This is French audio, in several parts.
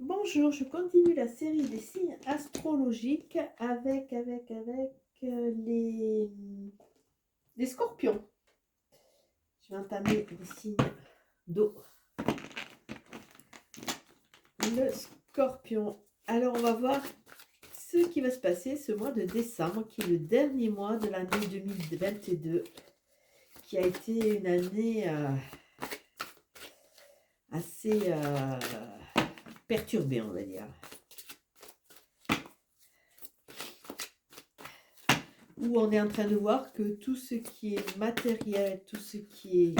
Bonjour, je continue la série des signes astrologiques avec les scorpions. Je vais entamer les signes d'eau. Le scorpion. Alors, on va voir ce qui va se passer ce mois de décembre, qui est le dernier mois de l'année 2022, qui a été une année assez perturbée, on va dire. Où on est en train de voir que tout ce qui est matériel, tout ce qui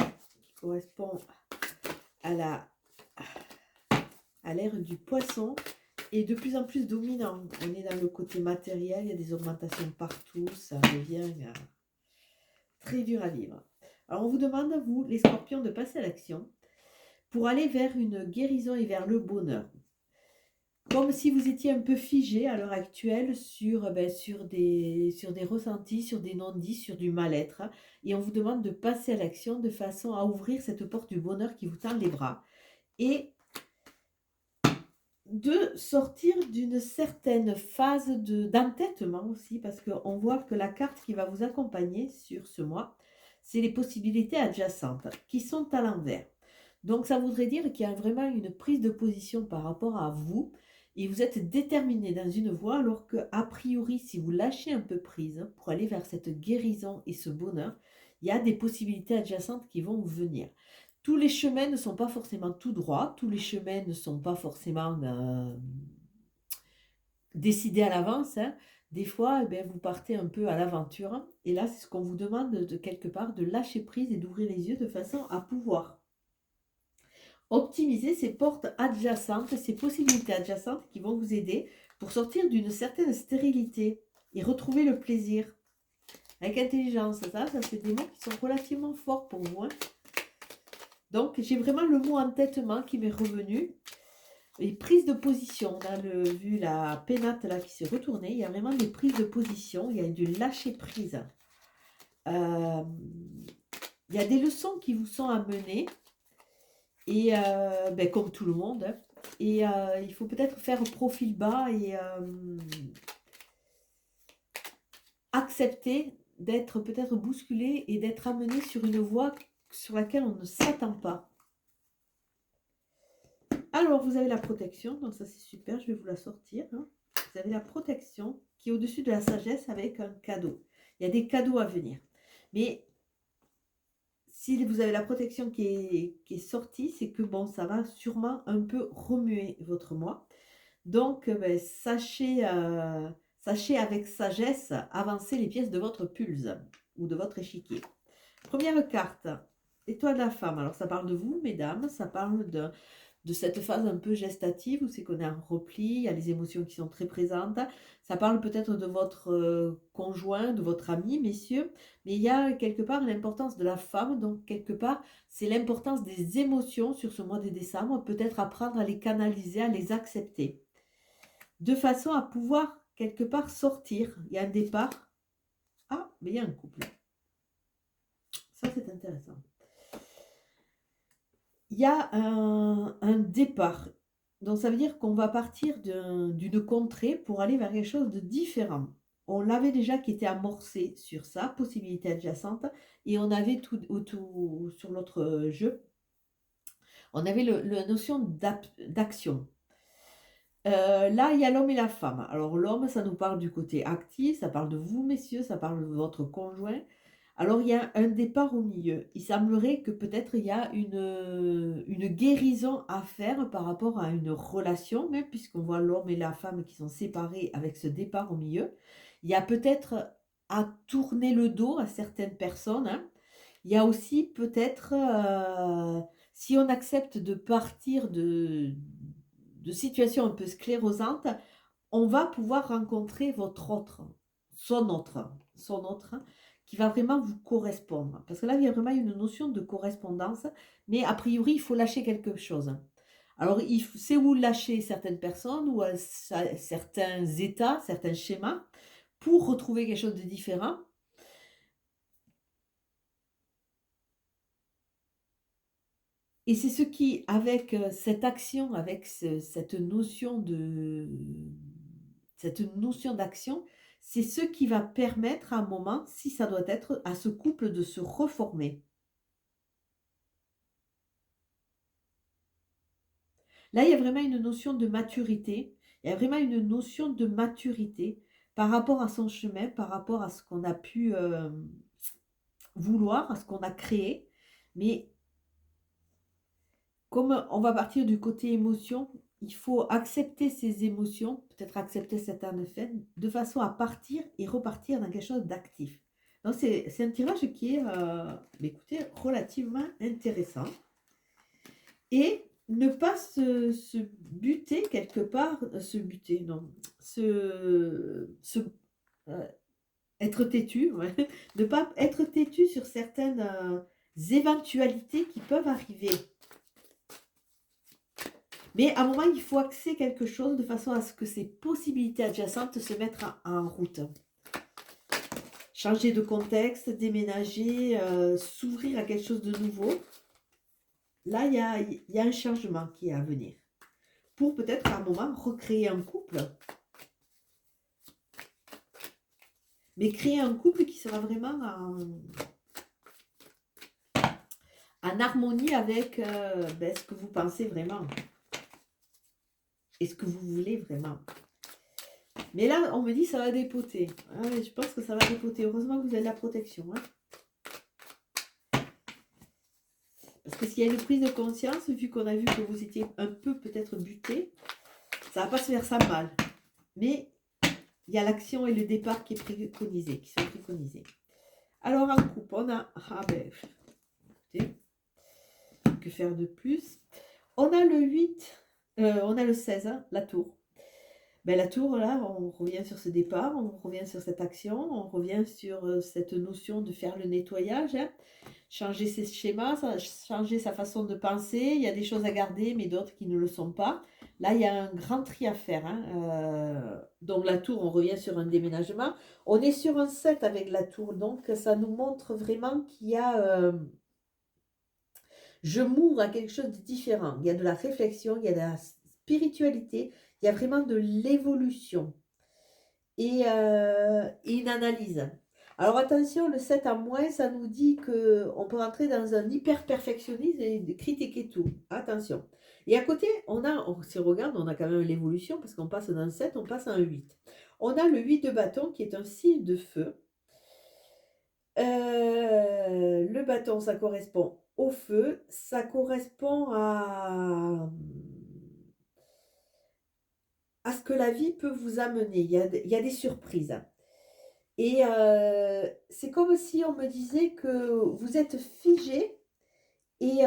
correspond à l'ère du poisson est de plus en plus dominant. On est dans le côté matériel, il y a des augmentations partout, ça devient très dur à vivre. Alors on vous demande, vous, les scorpions, de passer à l'action pour aller vers une guérison et vers le bonheur. Comme si vous étiez un peu figé à l'heure actuelle sur des ressentis, sur des non-dits, sur du mal-être. Et on vous demande de passer à l'action de façon à ouvrir cette porte du bonheur qui vous tend les bras. Et de sortir d'une certaine phase d'entêtement aussi, parce qu'on voit que la carte qui va vous accompagner sur ce mois, c'est les possibilités adjacentes qui sont à l'envers. Donc ça voudrait dire qu'il y a vraiment une prise de position par rapport à vous et vous êtes déterminé dans une voie, alors que a priori, si vous lâchez un peu prise pour aller vers cette guérison et ce bonheur, il y a des possibilités adjacentes qui vont venir. Tous les chemins ne sont pas forcément tout droits, tous les chemins ne sont pas forcément décidés à l'avance, hein. Des fois, vous partez un peu à l'aventure. Et là, c'est ce qu'on vous demande de quelque part, de lâcher prise et d'ouvrir les yeux de façon à pouvoir optimiser ces portes adjacentes, ces possibilités adjacentes qui vont vous aider pour sortir d'une certaine stérilité et retrouver le plaisir. Avec intelligence, ça c'est des mots qui sont relativement forts pour vous, hein. Donc, j'ai vraiment le mot entêtement qui m'est revenu. Et prise de position. On a vu la pénate là qui s'est retournée. Il y a vraiment des prises de position. Il y a du lâcher prise. Il y a des leçons qui vous sont amenées. Et comme tout le monde. Hein. Et il faut peut-être faire profil bas et accepter d'être peut-être bousculé et d'être amené sur une voie sur laquelle on ne s'attend pas. Alors, vous avez la protection, donc ça c'est super, je vais vous la sortir. Hein. Vous avez la protection qui est au-dessus de la sagesse avec un cadeau. Il y a des cadeaux à venir. Mais si vous avez la protection qui est sortie, c'est que bon, ça va sûrement un peu remuer votre moi. Donc, sachez avec sagesse avancer les pièces de votre pulse ou de votre échiquier. Première carte, étoile de la femme. Alors, ça parle de vous, mesdames, ça parle de cette phase un peu gestative où c'est qu'on est en repli, il y a les émotions qui sont très présentes. Ça parle peut-être de votre conjoint, de votre ami, messieurs, mais il y a quelque part l'importance de la femme, donc quelque part, c'est l'importance des émotions sur ce mois de décembre, peut-être apprendre à les canaliser, à les accepter, de façon à pouvoir quelque part sortir. Il y a un départ. Ah, mais il y a un couple. Ça, c'est intéressant. Il y a un départ. Donc ça veut dire qu'on va partir d'une contrée pour aller vers quelque chose de différent. On l'avait déjà qui était amorcé sur ça, possibilité adjacente, et on avait tout sur l'autre jeu, on avait la notion d'action. Là, il y a l'homme et la femme. Alors l'homme, ça nous parle du côté actif, ça parle de vous, messieurs, ça parle de votre conjoint. Alors il y a un départ au milieu. Il semblerait que peut-être il y a une guérison à faire par rapport à une relation, même puisqu'on voit l'homme et la femme qui sont séparés avec ce départ au milieu. Il y a peut-être à tourner le dos à certaines personnes, hein. Il y a aussi peut-être, si on accepte de partir de situations un peu sclérosantes, on va pouvoir rencontrer votre autre, son autre, qui va vraiment vous correspondre. Parce que là, il y a vraiment une notion de correspondance, mais a priori, il faut lâcher quelque chose. Alors, c'est où lâcher certaines personnes ou certains états, certains schémas, pour retrouver quelque chose de différent. Et c'est ce qui, avec cette action, avec cette notion d'action, c'est ce qui va permettre à un moment, si ça doit être, à ce couple de se reformer. Là, il y a vraiment une notion de maturité. Il y a vraiment une notion de maturité par rapport à son chemin, par rapport à ce qu'on a pu vouloir, à ce qu'on a créé. Mais comme on va partir du côté émotion, il faut accepter ces émotions, peut-être accepter certaines faits, de façon à partir et repartir dans quelque chose d'actif. Donc c'est un tirage qui est, écoutez, relativement intéressant. Et ne pas se buter quelque part, se buter, non, euh, être têtu, ouais. Ne pas être têtu sur certaines éventualités qui peuvent arriver. Mais à un moment, il faut axer quelque chose de façon à ce que ces possibilités adjacentes se mettent en route. Changer de contexte, déménager, s'ouvrir à quelque chose de nouveau. Là, il y a un changement qui est à venir. Pour peut-être à un moment recréer un couple. Mais créer un couple qui sera vraiment en harmonie avec ce que vous pensez vraiment. Et ce que vous voulez vraiment. Mais là, on me dit ça va dépoter. Ah, je pense que ça va dépoter. Heureusement que vous avez de la protection. Parce que s'il y a une prise de conscience, vu qu'on a vu que vous étiez un peu peut-être buté, ça ne va pas se faire ça mal. Mais il y a l'action et le départ qui sont préconisés. Alors en couple, on a... écoutez, que faire de plus? On a le 8, on a le 16, la tour. La tour, là, on revient sur ce départ, on revient sur cette action, on revient sur cette notion de faire le nettoyage, changer ses schémas, changer sa façon de penser. Il y a des choses à garder, mais d'autres qui ne le sont pas. Là, il y a un grand tri à faire. Donc la tour, on revient sur un déménagement. On est sur un 7 avec la tour, donc ça nous montre vraiment qu'il y a... je m'ouvre à quelque chose de différent. Il y a de la réflexion, il y a de la spiritualité, il y a vraiment de l'évolution et une analyse. Alors attention, le 7 à moins, ça nous dit qu'on peut rentrer dans un hyper-perfectionnisme et de critiquer tout. Attention. Et à côté, si on regarde, on a quand même l'évolution parce qu'on passe d'un 7, on passe à un 8. On a le 8 de bâton qui est un signe de feu. Le bâton, ça correspond au feu, ça correspond à ce que la vie peut vous amener. Il y a des surprises. Et c'est comme si on me disait que vous êtes figé et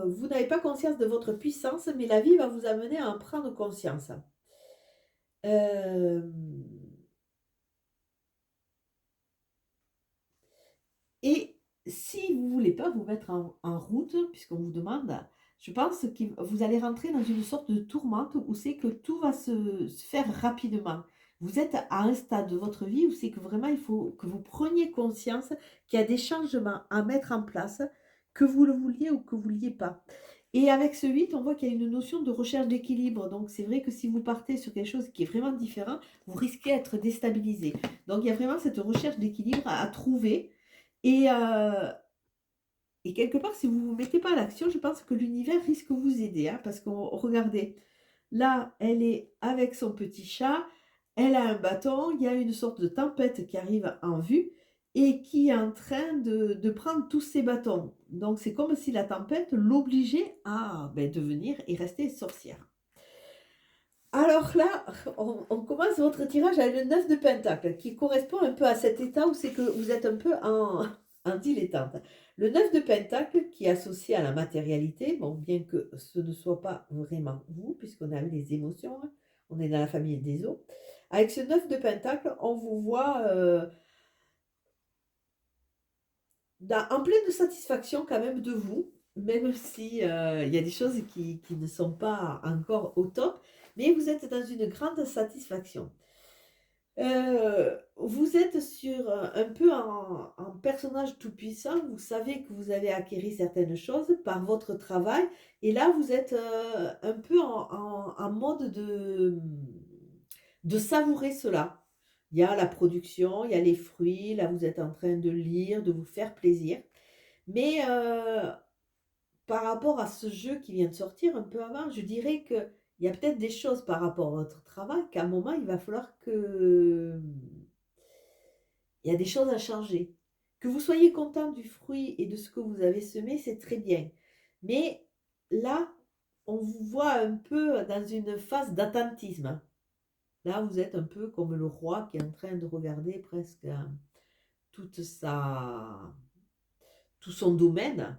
vous n'avez pas conscience de votre puissance, mais la vie va vous amener à en prendre conscience. Et si vous ne voulez pas vous mettre en route, puisqu'on vous demande, je pense que vous allez rentrer dans une sorte de tourmente où c'est que tout va se faire rapidement. Vous êtes à un stade de votre vie où c'est que vraiment il faut que vous preniez conscience qu'il y a des changements à mettre en place, que vous le vouliez ou que vous ne vouliez pas. Et avec ce 8, on voit qu'il y a une notion de recherche d'équilibre. Donc c'est vrai que si vous partez sur quelque chose qui est vraiment différent, vous risquez d'être déstabilisé. Donc il y a vraiment cette recherche d'équilibre à trouver. Et, quelque part, si vous ne vous mettez pas à l'action, je pense que l'univers risque de vous aider. Parce que regardez, là, elle est avec son petit chat, elle a un bâton, il y a une sorte de tempête qui arrive en vue et qui est en train de prendre tous ses bâtons. Donc c'est comme si la tempête l'obligeait à devenir et rester sorcière. Alors là, on commence votre tirage avec le 9 de Pentacle, qui correspond un peu à cet état où c'est que vous êtes un peu en dilettante. Le 9 de Pentacle, qui est associé à la matérialité, bon, bien que ce ne soit pas vraiment vous, puisqu'on a les émotions, on est dans la famille des eaux. Avec ce 9 de Pentacle, on vous voit en pleine satisfaction quand même de vous, même si il y a des choses qui ne sont pas encore au top, mais vous êtes dans une grande satisfaction. Vous êtes sur, un peu en personnage tout puissant. Vous savez que vous avez acquéri certaines choses par votre travail et là vous êtes, un peu en mode de savourer cela. Il y a la production, il y a les fruits, là vous êtes en train de lire, de vous faire plaisir. Mais, par rapport à ce jeu qui vient de sortir un peu avant, je dirais qu'il y a peut-être des choses par rapport à votre travail qu'à un moment il va falloir que, il y a des choses à changer. Que vous soyez content du fruit et de ce que vous avez semé, c'est très bien. Mais là, on vous voit un peu dans une phase d'attentisme. Là, vous êtes un peu comme le roi qui est en train de regarder presque toute sa, tout son domaine.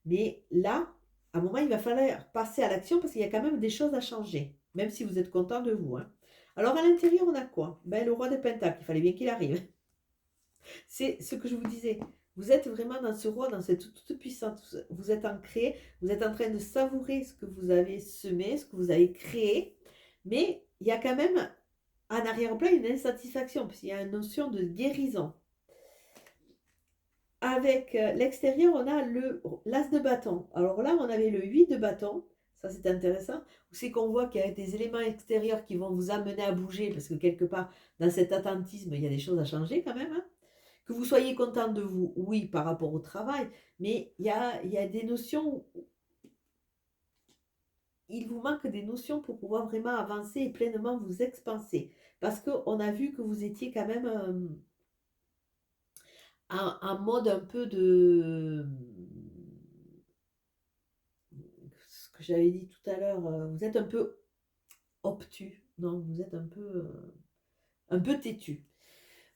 Mais là, à un moment, il va falloir passer à l'action parce qu'il y a quand même des choses à changer, même si vous êtes content de vous, hein. Alors, à l'intérieur, on a quoi? Ben, le roi de Pentacle, il fallait bien qu'il arrive. C'est ce que je vous disais. Vous êtes vraiment dans ce roi, dans cette toute puissance. Vous êtes ancré, vous êtes en train de savourer ce que vous avez semé, ce que vous avez créé. Mais il y a quand même en arrière-plan une insatisfaction, parce qu'il y a une notion de guérison. Avec l'extérieur, on a l'as de bâton. Alors là, on avait le 8 de bâton. Ça, c'est intéressant. C'est qu'on voit qu'il y a des éléments extérieurs qui vont vous amener à bouger, parce que quelque part, dans cet attentisme, il y a des choses à changer quand même, hein. Que vous soyez content de vous, oui, par rapport au travail, mais il y a des notions, il vous manque des notions pour pouvoir vraiment avancer et pleinement vous expanser. Parce qu'on a vu que vous étiez quand même en mode un peu de... Ce que j'avais dit tout à l'heure, vous êtes un peu obtus, non, vous êtes un peu têtu.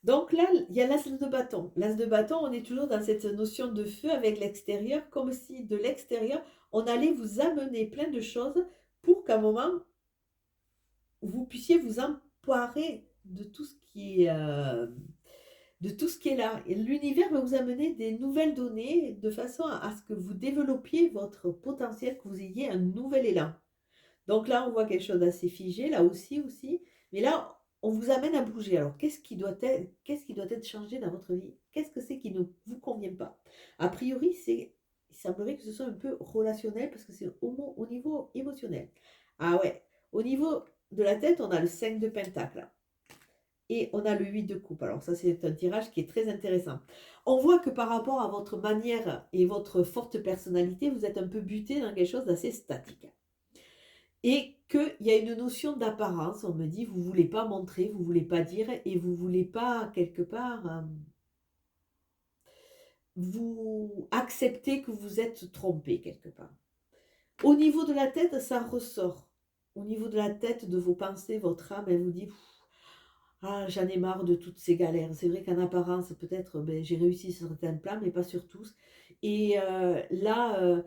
Donc là, il y a l'as de bâton. L'as de bâton, on est toujours dans cette notion de feu avec l'extérieur, comme si de l'extérieur, on allait vous amener plein de choses pour qu'à un moment, vous puissiez vous emparer de tout ce qui est, de tout ce qui est là. Et l'univers va vous amener des nouvelles données de façon à ce que vous développiez votre potentiel, que vous ayez un nouvel élan. Donc là, on voit quelque chose d'assez figé, là aussi. Mais là, on vous amène à bouger. Alors, qu'est-ce qui doit être changé dans votre vie? Qu'est-ce que c'est qui ne vous convient pas? A priori, il semblerait que ce soit un peu relationnel parce que c'est au niveau émotionnel. Ah ouais, au niveau de la tête, on a le 5 de pentacle et on a le 8 de coupe. Alors ça, c'est un tirage qui est très intéressant. On voit que par rapport à votre manière et votre forte personnalité, vous êtes un peu buté dans quelque chose d'assez statique. Et qu'il y a une notion d'apparence, on me dit, vous ne voulez pas montrer, vous ne voulez pas dire, et vous ne voulez pas, quelque part, vous accepter que vous êtes trompé, quelque part. Au niveau de la tête, ça ressort. Au niveau de la tête, de vos pensées, votre âme, elle vous dit, ah, j'en ai marre de toutes ces galères. C'est vrai qu'en apparence, peut-être, ben, j'ai réussi sur certains plans, mais pas sur tous. Et là,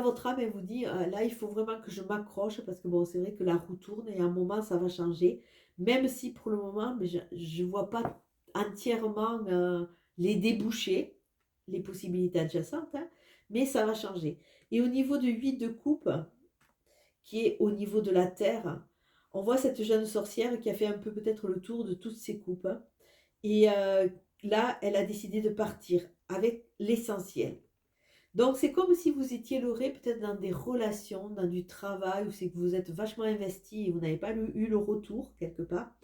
votre âme, elle vous dit, là, il faut vraiment que je m'accroche parce que bon, c'est vrai que la roue tourne et à un moment, ça va changer. Même si pour le moment, mais je ne vois pas entièrement les débouchés, les possibilités adjacentes, hein, mais ça va changer. Et au niveau de 8 de coupe, qui est au niveau de la terre. On voit cette jeune sorcière qui a fait un peu peut-être le tour de toutes ses coupes, hein. Et là, elle a décidé de partir avec l'essentiel. Donc, c'est comme si vous étiez loré peut-être dans des relations, dans du travail, où c'est que vous êtes vachement investi et vous n'avez pas eu le retour quelque part.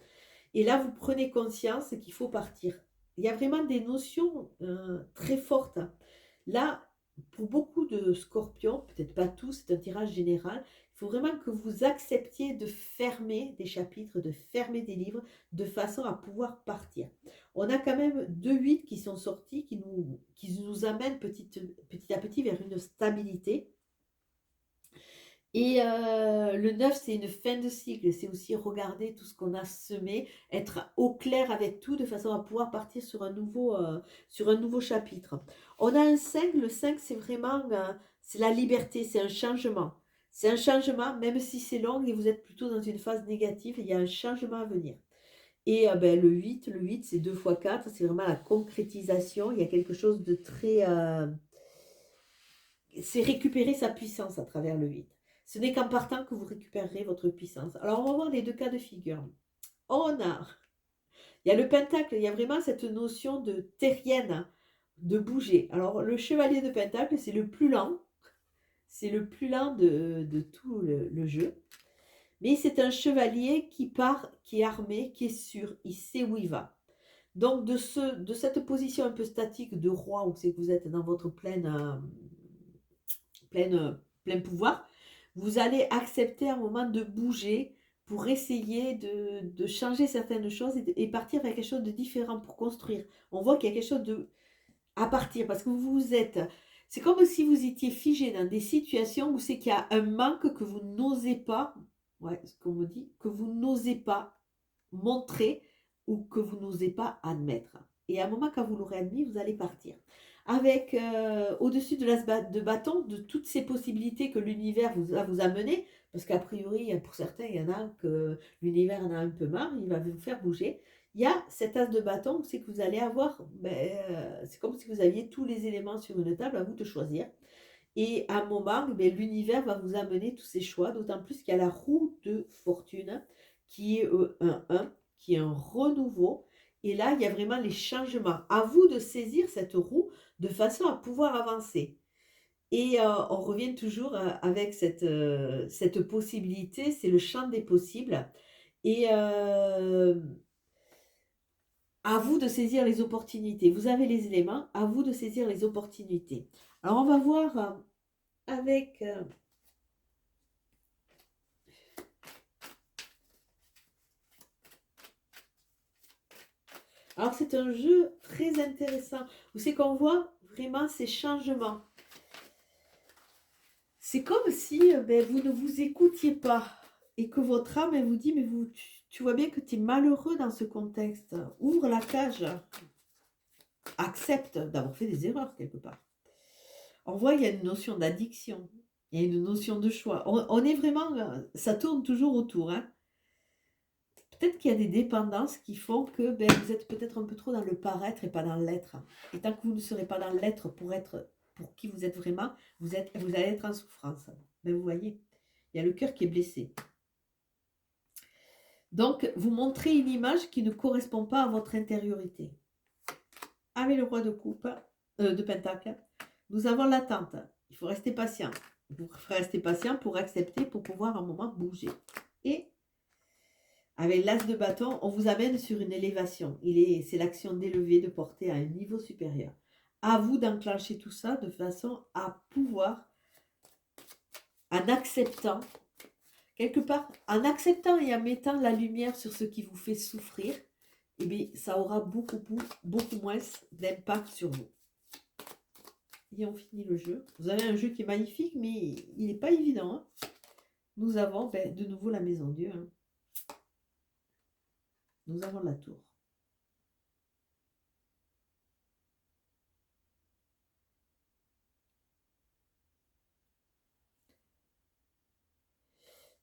Et là, vous prenez conscience qu'il faut partir. Il y a vraiment des notions très fortes. Là, pour beaucoup de scorpions, peut-être pas tous, c'est un tirage général, il faut vraiment que vous acceptiez de fermer des chapitres, de fermer des livres, de façon à pouvoir partir. On a quand même 2 8 qui sont sortis, qui nous amènent petit à petit vers une stabilité. Et le 9, c'est une fin de cycle. C'est aussi regarder tout ce qu'on a semé, être au clair avec tout de façon à pouvoir partir sur un nouveau chapitre. On a un 5. Le 5, c'est vraiment c'est la liberté, c'est un changement. C'est un changement, même si c'est long et vous êtes plutôt dans une phase négative, il y a un changement à venir. Et ben, le 8, c'est 2 fois 4, c'est vraiment la concrétisation. Il y a quelque chose de très... c'est récupérer sa puissance à travers le 8. Ce n'est qu'en partant que vous récupérerez votre puissance. Alors, on va voir les deux cas de figure. On a Il y a le pentacle, il y a vraiment cette notion de terrienne, de bouger. Alors, le chevalier de pentacle, c'est le plus lent. C'est le plus lent de tout le jeu. Mais c'est un chevalier qui part, qui est armé, qui est sûr, il sait où il va. Donc, de cette position un peu statique de roi, où c'est que vous êtes dans votre plein pouvoir, vous allez accepter un moment de bouger pour essayer de changer certaines choses et partir vers quelque chose de différent pour construire. On voit qu'il y a quelque chose à partir, parce que vous êtes... C'est comme si vous étiez figé dans des situations où c'est qu'il y a un manque que vous n'osez pas, ouais, ce qu'on me dit, que vous n'osez pas montrer ou que vous n'osez pas admettre. Et à un moment, quand vous l'aurez admis, vous allez partir. Avec au-dessus de bâton, de toutes ces possibilités que l'univers va vous amener, parce qu'a priori, pour certains, il y en a que l'univers en a un peu marre, il va vous faire bouger. Il y a cet as de bâton, c'est que vous allez avoir, c'est comme si vous aviez tous les éléments sur une table, à vous de choisir. Et à un moment, l'univers va vous amener tous ces choix, d'autant plus qu'il y a la roue de fortune, qui est un 1, qui est un renouveau. Et là, il y a vraiment les changements. À vous de saisir cette roue de façon à pouvoir avancer. Et on revient toujours avec cette possibilité, c'est le champ des possibles. Et à vous de saisir les opportunités. Vous avez les éléments, à vous de saisir les opportunités. Alors on va voir avec... Alors c'est un jeu très intéressant, où c'est qu'on voit vraiment ces changements. C'est comme si vous ne vous écoutiez pas et que votre âme elle vous dit, mais tu vois bien que tu es malheureux dans ce contexte. Ouvre la cage. Accepte d'avoir fait des erreurs quelque part. On voit il y a une notion d'addiction. Il y a une notion de choix. On est vraiment... Ça tourne toujours autour. Hein. Peut-être qu'il y a des dépendances qui font que vous êtes peut-être un peu trop dans le paraître et pas dans l'être. Et tant que vous ne serez pas dans l'être pour qui vous êtes vraiment, vous allez être en souffrance. Vous voyez, il y a le cœur qui est blessé. Donc, vous montrez une image qui ne correspond pas à votre intériorité. Avec le roi de coupe, de pentacle, nous avons l'attente. Il faut rester patient. Vous restez patient pour accepter, pour pouvoir à un moment bouger. Et avec l'as de bâton, on vous amène sur une élévation. C'est l'action d'élever, de porter à un niveau supérieur. À vous d'enclencher tout ça de façon à pouvoir, en acceptant, quelque part, en acceptant et en mettant la lumière sur ce qui vous fait souffrir, eh bien, ça aura beaucoup moins d'impact sur vous. Et on finit le jeu. Vous avez un jeu qui est magnifique, mais il n'est pas évident. Hein. Nous avons de nouveau la maison Dieu. Hein. Nous avons la tour.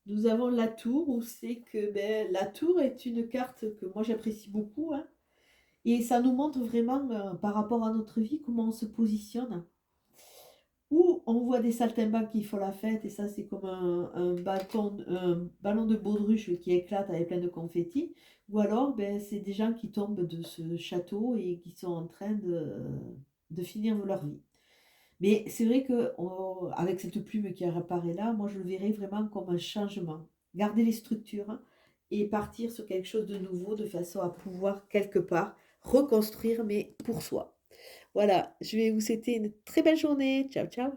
Nous avons la tour, où c'est que la tour est une carte que moi j'apprécie beaucoup. Hein, et ça nous montre vraiment, par rapport à notre vie, comment on se positionne. Où on voit des saltimbanques qui font la fête, et ça c'est comme un ballon de baudruche qui éclate avec plein de confettis. Ou alors c'est des gens qui tombent de ce château et qui sont en train de finir leur vie. Mais c'est vrai que avec cette plume qui apparaît là, moi je le verrais vraiment comme un changement. Garder les structures hein, et partir sur quelque chose de nouveau de façon à pouvoir quelque part reconstruire, mais pour soi. Voilà, je vais vous souhaiter une très belle journée. Ciao, ciao.